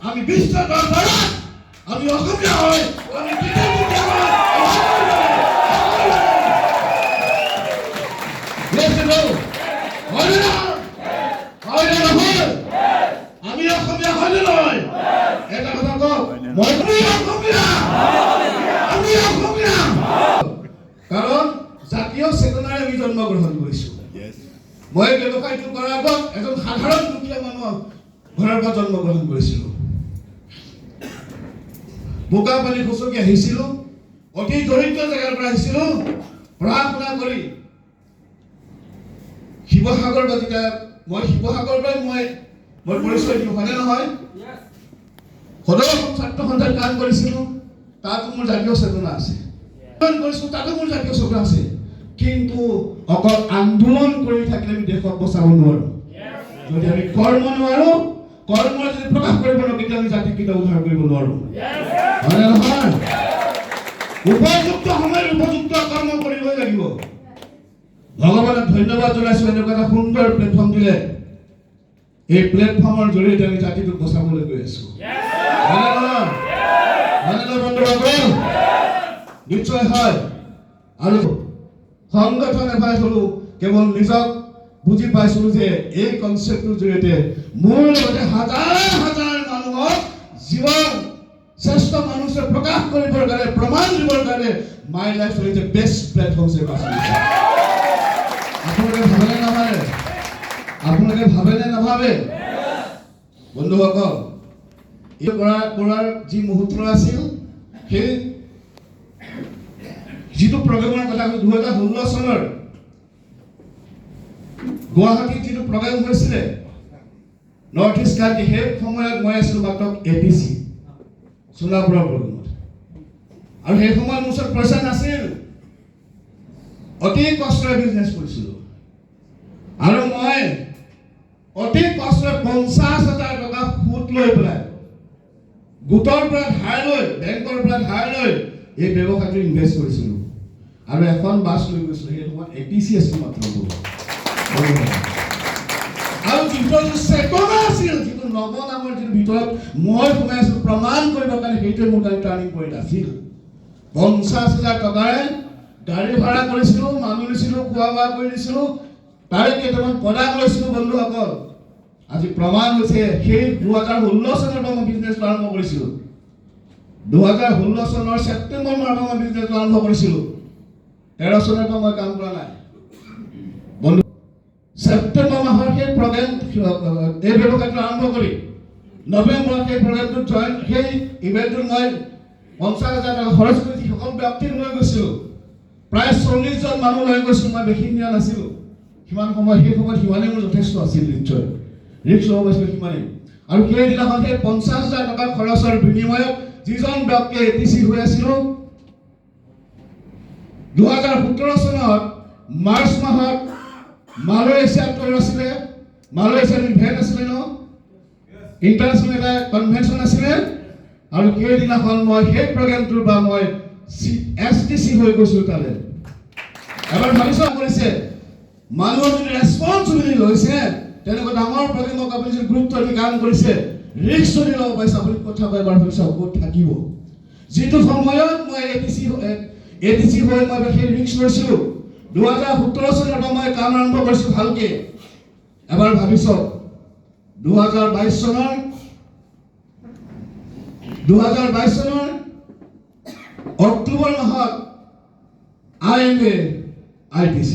আমি বিশ্বৰ দৰবাৰত আমি অসমীয়া হয়, আমি বিদেশীয়া হয়। আমি অসমীয়া হয় নে নহয়? এটা কথা কওক, মই অসমীয়া, আমি অসমীয়া। কাৰণ জাতীয় চেতনাৰে আমি জন্মগ্ৰহণ কৰিছো। মই ব্যৱসায়টো কৰাৰ আগত এজন সাধাৰণ দুখীয়া মানুহৰ ঘৰৰ পৰা জন্মগ্ৰহণ কৰিছিলো। বোকা পানী খচকি আহিছিলো, অতি দৰিদ্ৰ জেগাৰ পৰা আহিছিলো। পঢ়া শুনা কৰি শিৱসাগৰ বা যেতিয়া মই শিৱসাগৰ পৰাই মই পৰিচয় দিওঁ, হয়নে নহয়? সদৌ অসম ছাত্ৰ সন্থাত কাম কৰিছিলো, তাতো মোৰ জাতীয় চেতনা আছে। কৰিছো তাতো মোৰ জাতীয় চেতনা আছে। কিন্তু অকল আন্দোলন কৰি থাকিলে আমি দেশক বচাব নোৱাৰো। যদি আমি কৰ্ম নোৱাৰো, কৰ্ম যদি প্ৰকাশ কৰিব নোৱাৰো, তেতিয়া আমি জাতিক কেতিয়াও উদ্ধাৰ কৰিব নোৱাৰো। হয়নে নহয়? উপযুক্ত সময়ত উপযুক্ত কৰ্ম কৰিবই লাগিব। ভগৱানক ধন্যবাদ জনাইছো, এনেকুৱা এটা সুন্দৰ প্লেটফৰ্ম দিলে। এই প্লেটফৰ্মৰ জৰিয়তে আমি জাতিটোক বচাবলৈ গৈ আছো। বন্ধুসকল, নিশ্চয় হয়। আৰু সংগঠন এফালে হলো কেৱল নিজক বুজি পাইছিলো যে এই কনচেপ্টটোৰ জৰিয়তে মোৰ লগতে হাজাৰ হাজাৰ মানুহক জীৱন শ্ৰেষ্ঠ মানুহে প্ৰকাশ কৰিবৰ কাৰণে, প্ৰমাণ দিবৰ কাৰণে my life is the best platform যে বাছি লৈছে। আপোনালোকে ভাবেনে নাভাবে? আপোনালোকে ভাবেনে নাভাবে? বন্ধুসকল, এই কৰাৰ যি মুহূৰ্ত আছিল, সেই যিটো প্ৰগ্ৰেমৰ কথা কৈছো, 2016 চনৰ গুৱাহাটীত যিটো প্ৰগ্ৰেম হৈছিলে নৰ্থ ইষ্ট কাণ্ট্ৰি, সেই সময়ত মই আছিলো মাত্ৰ ATC সোণাপুৰৰ প্ৰগ্ৰেমত। আৰু সেই সময়ত মোৰ ওচৰত পইচা নাছিল, অতি কষ্টৰে বিজনেছ কৰিছিলো। আৰু মই অতি কষ্টৰে 50,000 টকা সুদ লৈ পেলাই গোটৰ পৰা ধাৰ লৈ, বেংকৰ পৰা ধাৰ লৈ এই ব্যৱসায়টো ইনভেষ্ট কৰিছিলো। আৰু এখন বাছ লৈ গৈছিলো। সেই সময়ত ATC আছিল মাত্ৰ। আৰু যিটো চেতনা আছিল, যিটো নৱ নামৰ যিটো ভিতৰত মই সোমাই আছিলো প্ৰমাণ কৰিবৰ কাৰণে, সেইটোৱে মোৰ কাৰণে টাৰ্ণিং পইণ্ট আছিল। 50,000 টকাৰে গাড়ী ভাড়া কৰিছিলো, মানুহ নিছিলো, খোৱা বোৱা কৰি দিছিলো, তাৰে কেইটামান প্ৰডাক্ট লৈছিলো। বন্ধুসকল, আজি প্ৰমাণ হৈছে সেই 2016 চনৰ পৰা মই বিজনেছ আৰম্ভ কৰিছিলো। 2016 চনৰ ছেপ্টেম্বৰ মাহত মই বিজনেছ আৰম্ভ কৰিছিলো। 13 চনৰ পৰা মই কাম কৰা নাই। বন্ধু, ছেপ্টেম্বৰ মাহৰ সেই প্ৰগ্ৰেম, এই ব্যৱসায়টো আৰম্ভ কৰি নৱেম্বৰত সেই প্ৰগ্ৰেমটোত জইন, সেই ইভেণ্টটোত মই 50,000 টকা খৰচ কৰি সকলো ব্যক্তিক লৈ গৈছিলো। প্ৰায় 40 জন মানুহ লৈ গৈছিলো। মই বেছি নিয়া নাছিলো সিমান সময়, সেই সময়ত সিমানেই মোৰ যথেষ্ট আছিল। নিশ্চয় ৰিক্স ল'ব পাৰিছিলো সিমানেই। আৰু সেইদিনাখন সেই 50,000 টকা খৰচৰ বিনিময়ত যিজন ব্যক্তিয়ে ATC হৈ আছিলো, 2017 চনত মাৰ্চ মাহত মালয়েছিয়াত আছিলে, মালয়েছিয়াত ইভেণ্ট আছিলে ন, ইণ্টাৰনেশ্যনেল এটা কনভেনশ্যন আছিলে। আৰু সেইদিনাখন মই সেই প্ৰগ্ৰেমটোৰ পৰা মই STC হৈ গৈছো তালে। এবাৰ ভাবিছা কৰিছে, মানুহৰ যদি ৰেছপন্সিবিলিটি লৈছে, তেনেকুৱা ডাঙৰ প্ৰগ্ৰেমক আপুনি যদি গুৰুত্ব দি কাম কৰিছে, ৰিস্ক যদি ল'ব পাৰিছে, আপুনি কথা কয় এবাৰ ভাবিছা ক'ত থাকিব। যিটো সময়ত মই ATC হৈ মই সেই ৰিস্ক লৈছিলো, 2017 চনৰ পৰা মই কাম আৰম্ভ কৰিছো ভালকে। এবাৰ ভাবিছ 2022 চনৰ অক্টোবৰ মাহত ITC